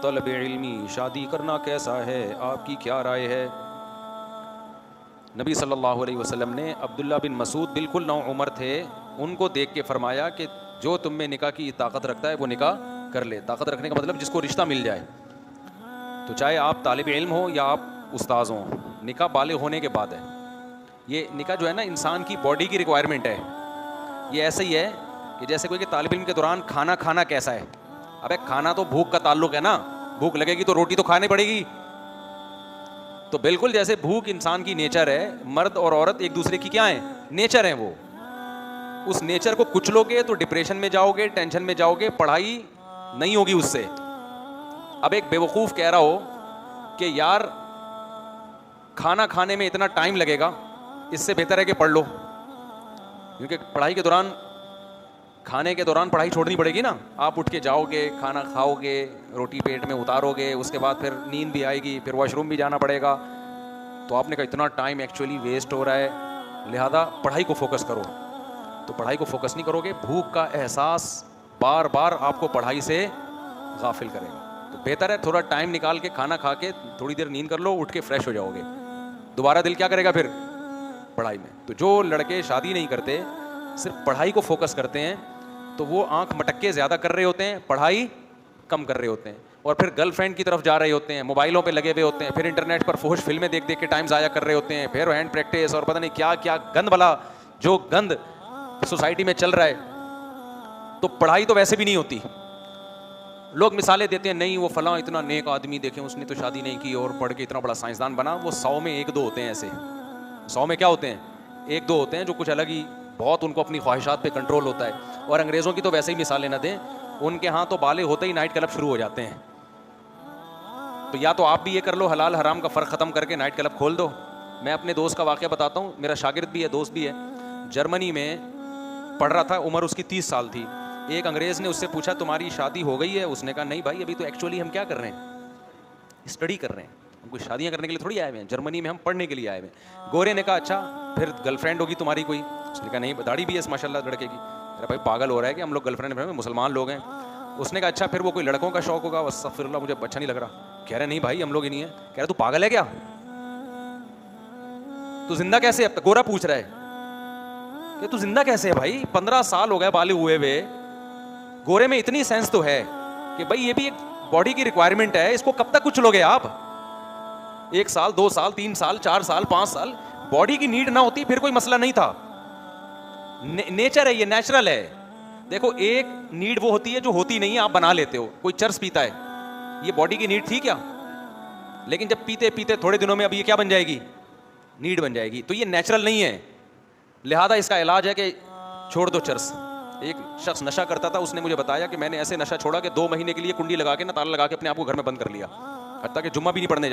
तलब इल्मी, शादी करना कैसा है, आपकी क्या राय है? नबी सल्लल्लाहु अलैहि वसल्लम ने अब्दुल्ला बिन मसूद बिल्कुल नौ उम्र थे, उनको देख के फरमाया कि जो तुम में निकाह की ताकत रखता है वो निकाह कर ले। ताकत रखने का मतलब जिसको रिश्ता मिल जाए। तो चाहे आप तालिब इल्म हो या आप उस्ताद हो, निकाह बालिग होने के बाद है। ये निकाह जो है ना, इंसान की बॉडी की रिक्वायरमेंट है। ये ऐसे ही है कि जैसे कोई कि तालिब इल्म के दौरान खाना खाना कैसा है। अबे खाना तो भूख का ताल्लुक है ना, भूख लगेगी तो रोटी तो खानी पड़ेगी। तो बिल्कुल जैसे भूख इंसान की नेचर है, मर्द और औरत एक दूसरे की क्या है, नेचर है। वो उस नेचर को कुचलोगे तो डिप्रेशन में जाओगे, टेंशन में जाओगे, पढ़ाई नहीं होगी उससे। अब एक बेवकूफ कह रहा हो कि यार खाना खाने में इतना टाइम लगेगा, इससे बेहतर है कि पढ़ लो, क्योंकि पढ़ाई के दौरान, खाने के दौरान पढ़ाई छोड़नी पड़ेगी ना। आप उठ के जाओगे, खाना खाओगे, रोटी पेट में उतारोगे, उसके बाद फिर नींद भी आएगी, फिर वॉशरूम भी जाना पड़ेगा। तो आपने कहा इतना टाइम एक्चुअली वेस्ट हो रहा है, लिहाजा पढ़ाई को फोकस करो। तो पढ़ाई को फोकस नहीं करोगे, भूख का एहसास बार बार आपको पढ़ाई से गाफिल करेगा। तो बेहतर है थोड़ा टाइम निकाल के खाना खा के थोड़ी देर नींद कर लो, उठ के फ्रेश हो जाओगे, दोबारा दिल क्या करेगा फिर पढ़ाई में। तो जो लड़के शादी नहीं करते, सिर्फ पढ़ाई को फोकस करते हैं, तो वो आंख मटक्के ज़्यादा कर रहे होते हैं, पढ़ाई कम कर रहे होते हैं, और फिर गर्लफ्रेंड की तरफ जा रहे होते हैं, मोबाइलों पे लगे हुए होते हैं, फिर इंटरनेट पर फुहश फिल्में देख देख के टाइम ज़ाया कर रहे होते हैं, फिर हैंड प्रैक्टिस और पता नहीं क्या क्या गंद भला जो गंद सोसाइटी में चल रहा है। तो पढ़ाई तो वैसे भी नहीं होती। लोग मिसालें देते हैं, नहीं वो फलां इतना नेक आदमी देखें उसने तो शादी नहीं की और पढ़ के इतना बड़ा साइंसदान बना। वो 100 में 1-2 होते हैं ऐसे। 100 में क्या होते हैं, 1-2 होते हैं जो कुछ अलग ही, बहुत उनको अपनी ख्वाहिशात पे कंट्रोल होता है। और अंग्रेज़ों की तो वैसे ही मिसालें न दें, उनके यहाँ तो बाले होते ही नाइट क्लब शुरू हो जाते हैं। तो या तो आप भी ये कर लो, हलाल हराम का फ़र्क ख़त्म करके नाइट क्लब खोल दो। मैं अपने दोस्त का वाक़या बताता हूँ, मेरा शागिर्द भी है, दोस्त भी है, जर्मनी में पढ़ रहा था, उम्र उसकी 30 साल थी। एक अंग्रेज़ ने उससे पूछा तुम्हारी शादी हो गई है? उसने कहा नहीं भाई, अभी तो एक्चुअली हम क्या कर रहे हैं, स्टडी कर रहे हैं, हम कोई शादियाँ करने के लिए थोड़ी आए हुए हैं, जर्मनी में हम पढ़ने के लिए आए हुए हैं। गोरे ने कहा अच्छा फिर गर्लफ्रेंड होगी तुम्हारी कोई? उसने कहा नहीं, दाढ़ी भी है माशाल्लाह लड़के की। अरे भाई पागल हो रहा है कि हम लोग गर्लफ्रेंड में मुसलमान लोग हैं। उसने कहा अच्छा फिर वो कोई लड़कों का शौक होगा? अस्तगफिरुल्लाह, मुझे अच्छा नहीं लग रहा। कह रहे नहीं भाई हम लोग ही नहीं है। कह रहे तू पागल है क्या, तू जिंदा कैसे? अब तक गोरा पूछ रहा है कि तू जिंदा कैसे है भाई, 15 साल हो गए बाले हुए हुए। गोरे में इतनी सेंस तो है कि भाई ये भी एक बॉडी की रिक्वायरमेंट है, इसको कब तक कुछ लोगे आप? 1 साल 2 साल 3 साल 4 साल 5 साल बॉडी की नीड ना होती फिर कोई मसला नहीं था। नेचर है, ये नेचुरल है। देखो एक नीड वो होती है जो होती नहीं है, आप बना लेते हो। कोई चर्स पीता है, ये बॉडी की नीड थी क्या? लेकिन जब पीते पीते थोड़े दिनों में अब ये क्या बन जाएगी, नीड बन जाएगी। तो ये नेचुरल नहीं है, लिहाजा इसका इलाज है कि छोड़ दो चर्स। एक शख्स नशा करता था, उसने मुझे बताया कि मैंने ऐसे नशा छोड़ा कि 2 महीने के लिए कुंडी लगा के ना, ताला लगा के अपने आप को घर में बंद कर लिया, हत्ता कि जुम्मा भी नहीं पढ़ने जा